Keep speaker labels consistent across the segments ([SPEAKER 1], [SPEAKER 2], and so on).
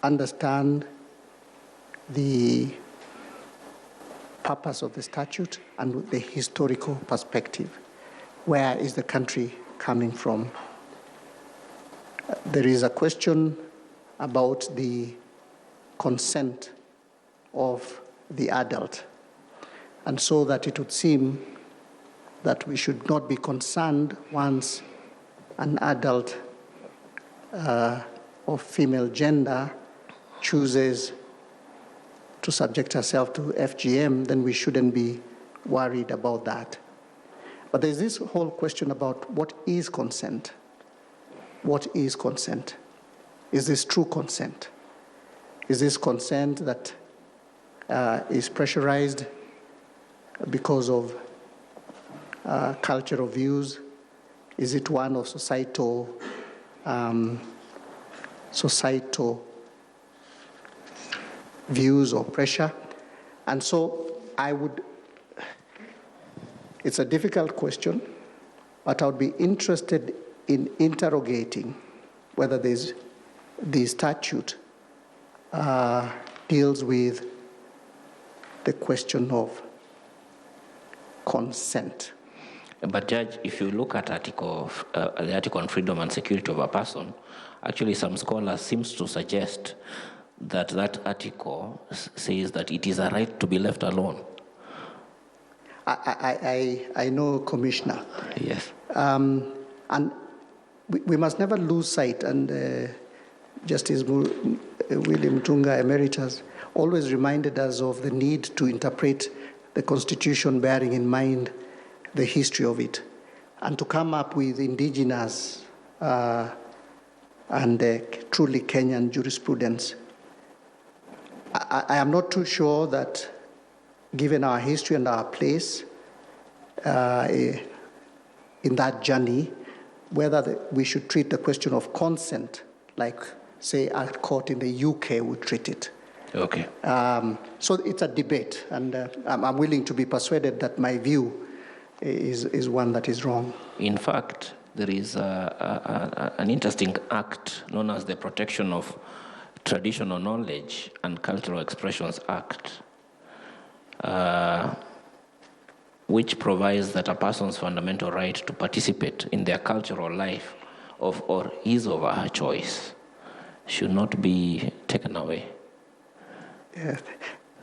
[SPEAKER 1] understand the purpose of the statute and the historical perspective. Where is the country coming from? There is a question about the consent of the adult, and so that it would seem that we should not be concerned once an adult of female gender chooses to subject herself to FGM, then we shouldn't be worried about that. But there's this whole question about what is consent? What is consent? Is this true consent? Is this consent that is pressurized because of cultural views? Is it one of societal views or pressure? And so it's a difficult question, but I would be interested in interrogating whether the statute deals with the question of consent.
[SPEAKER 2] But Judge, if you look at the article on freedom and security of a person, actually some scholars seem to suggest that that article says that it is a right to be left alone.
[SPEAKER 1] I know, Commissioner.
[SPEAKER 2] Yes.
[SPEAKER 1] And we must never lose sight, and Justice William Tunga Emeritus always reminded us of the need to interpret the Constitution bearing in mind the history of it, and to come up with indigenous and truly Kenyan jurisprudence. I am not too sure that, given our history and our place in that journey, whether we should treat the question of consent like, say, a court in the UK would treat it.
[SPEAKER 2] Okay.
[SPEAKER 1] So it's a debate, and I'm willing to be persuaded that my view is one that is wrong.
[SPEAKER 2] In fact, there is an interesting act known as the Protection of Traditional Knowledge and Cultural Expressions Act, which provides that a person's fundamental right to participate in their cultural life of or his or her choice should not be taken away.
[SPEAKER 1] Yeah.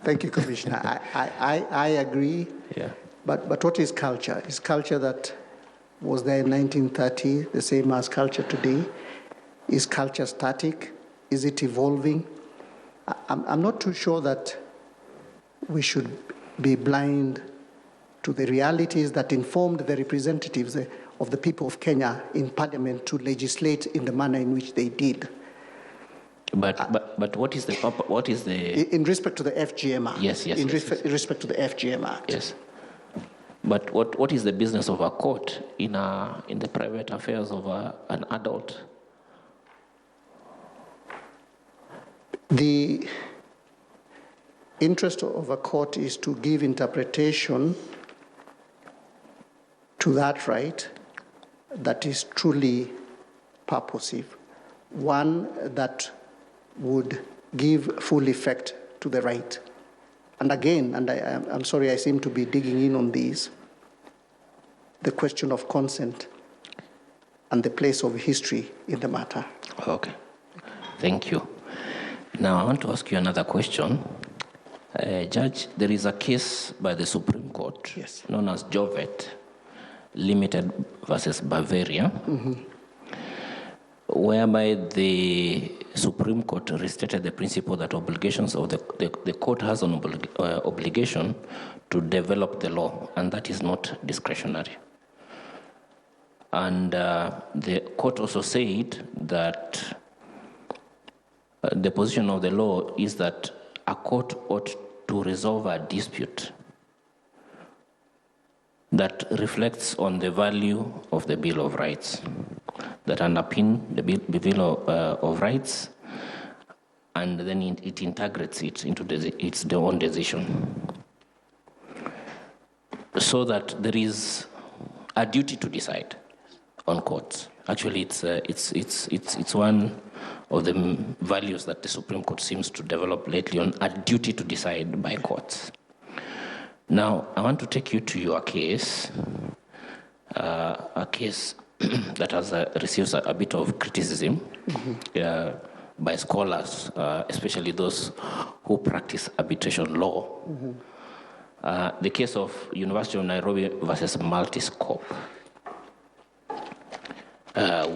[SPEAKER 1] Thank you, Commissioner. I agree.
[SPEAKER 2] Yeah.
[SPEAKER 1] But what is culture? Is culture that was there in 1930 the same as culture today? Is culture static? Is it evolving? I'm not too sure that we should be blind to the realities that informed the representatives of the people of Kenya in Parliament to legislate in the manner in which they did.
[SPEAKER 2] But what is the
[SPEAKER 1] in respect to the FGM Act?
[SPEAKER 2] Yes.
[SPEAKER 1] In respect to the FGM Act.
[SPEAKER 2] Yes. But what is the business of a court in the private affairs of an adult?
[SPEAKER 1] The interest of a court is to give interpretation to that right that is truly purposive, one that would give full effect to the right. And again, and I'm sorry I seem to be digging in on these, the question of consent and the place of history in the matter.
[SPEAKER 2] Okay, thank you. Now I want to ask you another question. Judge, there is a case by the Supreme Court,
[SPEAKER 1] yes,
[SPEAKER 2] known as GOtv Limited versus Bavaria, whereby the Supreme Court restated the principle that obligations of the court has an obligation to develop the law, and that is not discretionary. And the court also said that the position of the law is that a court ought to resolve a dispute that reflects on the value of the Bill of Rights, that underpin the Bill of Rights, and then it integrates it into its own decision, so that there is a duty to decide on courts. Actually, it's one of the values that the Supreme Court seems to develop lately on a duty to decide by courts. Now, I want to take you to your case, a case that has received a bit of criticism by scholars, especially those who practice arbitration law. The case of University of Nairobi versus Multiscope,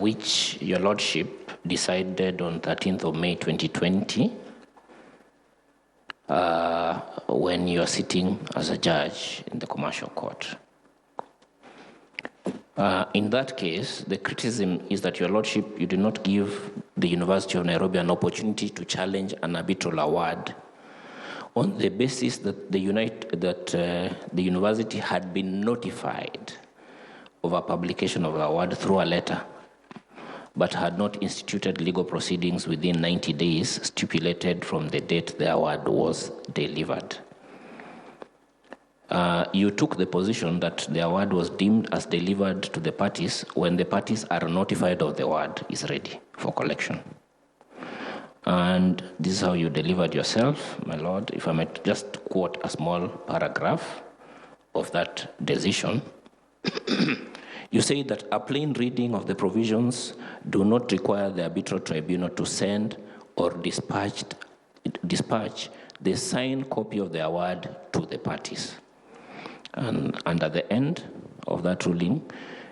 [SPEAKER 2] which Your Lordship decided on 13th of May 2020, when you are sitting as a judge in the commercial court. In that case, the criticism is that, Your Lordship, you did not give the University of Nairobi an opportunity to challenge an arbitral award on the basis that the university had been notified of a publication of the award through a letter, but had not instituted legal proceedings within 90 days stipulated from the date the award was delivered. You took the position that the award was deemed as delivered to the parties when the parties are notified of the award is ready for collection. And this is how you delivered yourself, my lord. If I might just quote a small paragraph of that decision. You say that a plain reading of the provisions do not require the arbitral tribunal to send or dispatch the signed copy of the award to the parties. And at the end of that ruling,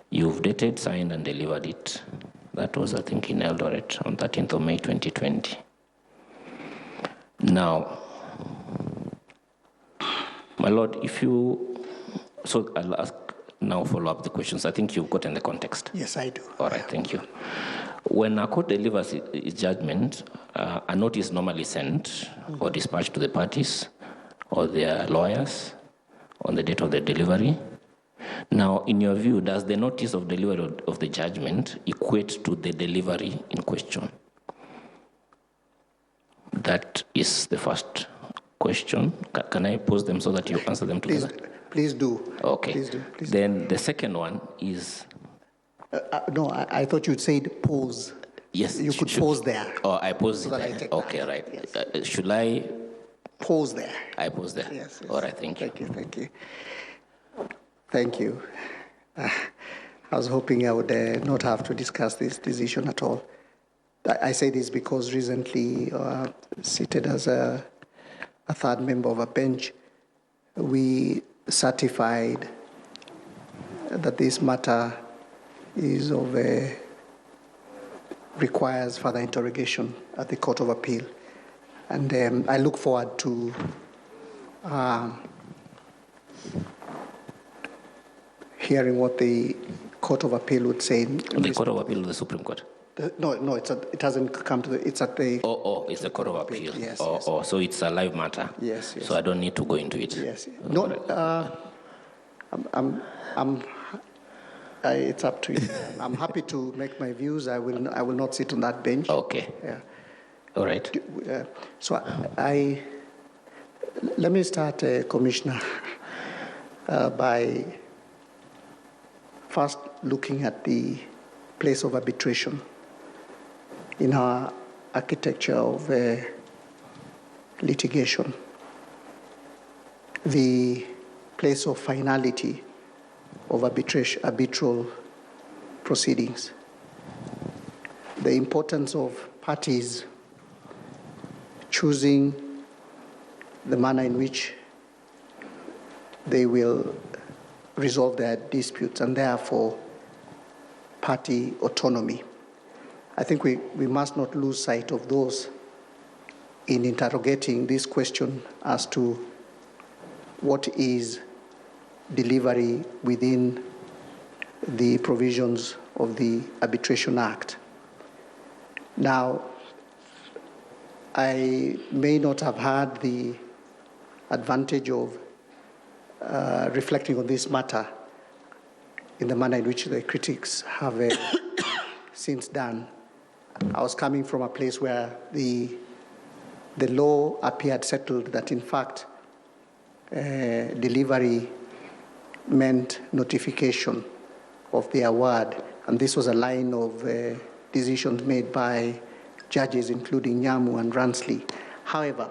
[SPEAKER 2] you've dated, signed, and delivered it. That was, I think, in Eldoret on 13th of May 2020. Now, my lord, so I'll ask now follow up the questions. I think you've gotten the context.
[SPEAKER 1] Yes, I do.
[SPEAKER 2] All right, thank you. When a court delivers its judgment, a notice normally sent or dispatched to the parties or their lawyers on the date of the delivery. Now, in your view, does the notice of delivery of the judgment equate to the delivery in question? That is the first question. Can I pose them so that you answer them together?
[SPEAKER 1] Please do.
[SPEAKER 2] Okay.
[SPEAKER 1] Please do.
[SPEAKER 2] Then the second one is...
[SPEAKER 1] no, I thought you'd said pause.
[SPEAKER 2] Yes.
[SPEAKER 1] You could pause there.
[SPEAKER 2] Oh, I pause
[SPEAKER 1] so
[SPEAKER 2] there.
[SPEAKER 1] That I take
[SPEAKER 2] okay,
[SPEAKER 1] that.
[SPEAKER 2] right.
[SPEAKER 1] Yes.
[SPEAKER 2] Should I...
[SPEAKER 1] Pause there.
[SPEAKER 2] I pause there.
[SPEAKER 1] Yes.
[SPEAKER 2] All right, thank you.
[SPEAKER 1] Thank you. Thank you. I was hoping I would not have to discuss this decision at all. I say this because recently, seated as a third member of a bench, we certified that this matter is requires further interrogation at the Court of Appeal. And I look forward to hearing what the Court of Appeal would say.
[SPEAKER 2] The Court of Appeal or the Supreme Court?
[SPEAKER 1] No, it hasn't come to it's at the...
[SPEAKER 2] it's the Court of Appeal.
[SPEAKER 1] Yes,
[SPEAKER 2] so it's a live matter.
[SPEAKER 1] Yes.
[SPEAKER 2] So I don't need to go into it.
[SPEAKER 1] Yes. No, it's up to you. I'm happy to make my views. I will not sit on that bench.
[SPEAKER 2] Okay.
[SPEAKER 1] Yeah.
[SPEAKER 2] All right.
[SPEAKER 1] So let me start, Commissioner, by first looking at the place of arbitration in our architecture of litigation. The place of finality of arbitral proceedings. The importance of parties choosing the manner in which they will resolve their disputes, and therefore party autonomy. I think we must not lose sight of those in interrogating this question as to what is delivery within the provisions of the Arbitration Act. Now, I may not have had the advantage of reflecting on this matter in the manner in which the critics have since done. I was coming from a place where the law appeared settled that, in fact, delivery meant notification of the award, and this was a line of decisions made by judges, including Nyamu and Ransley. However,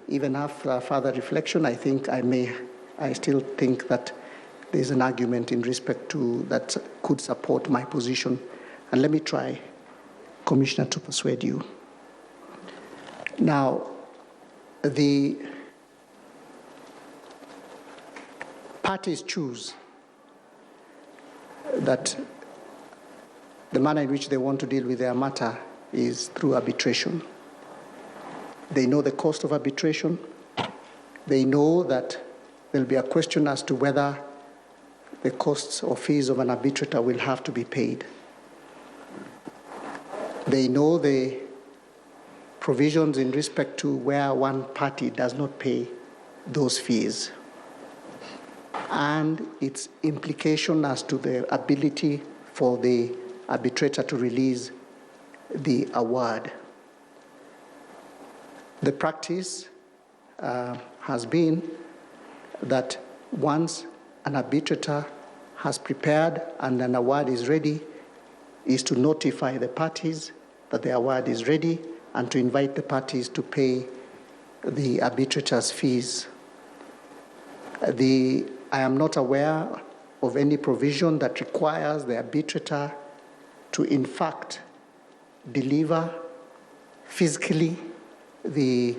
[SPEAKER 1] even after further reflection, I still think that there's an argument in respect to that could support my position. And let me try, Commissioner, to persuade you. Now, the parties choose that the manner in which they want to deal with their matter is through arbitration. They know the cost of arbitration. They know that there'll be a question as to whether the costs or fees of an arbitrator will have to be paid. They know the provisions in respect to where one party does not pay those fees, and its implication as to the ability for the arbitrator to release the award. The practice has been that once an arbitrator has prepared and an award is ready, is to notify the parties that the award is ready and to invite the parties to pay the arbitrator's fees. I am not aware of any provision that requires the arbitrator to, in fact, deliver physically the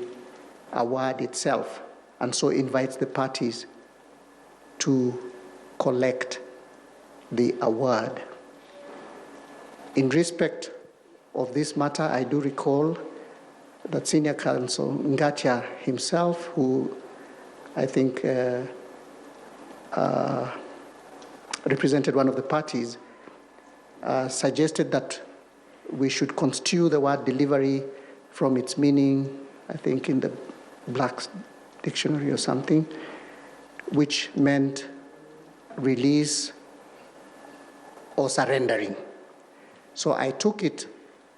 [SPEAKER 1] award itself, and so invites the parties to collect the award. In respect of this matter, I do recall that Senior Counsel Ngatia himself, who I think represented one of the parties, suggested that we should construe the word delivery from its meaning, I think in the Black's dictionary or something, which meant release or surrendering. So I took it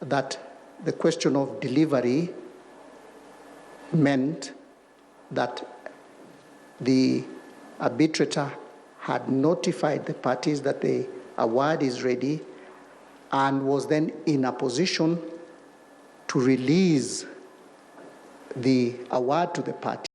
[SPEAKER 1] that the question of delivery meant that the arbitrator had notified the parties that the award is ready and was then in a position to release the award to the party.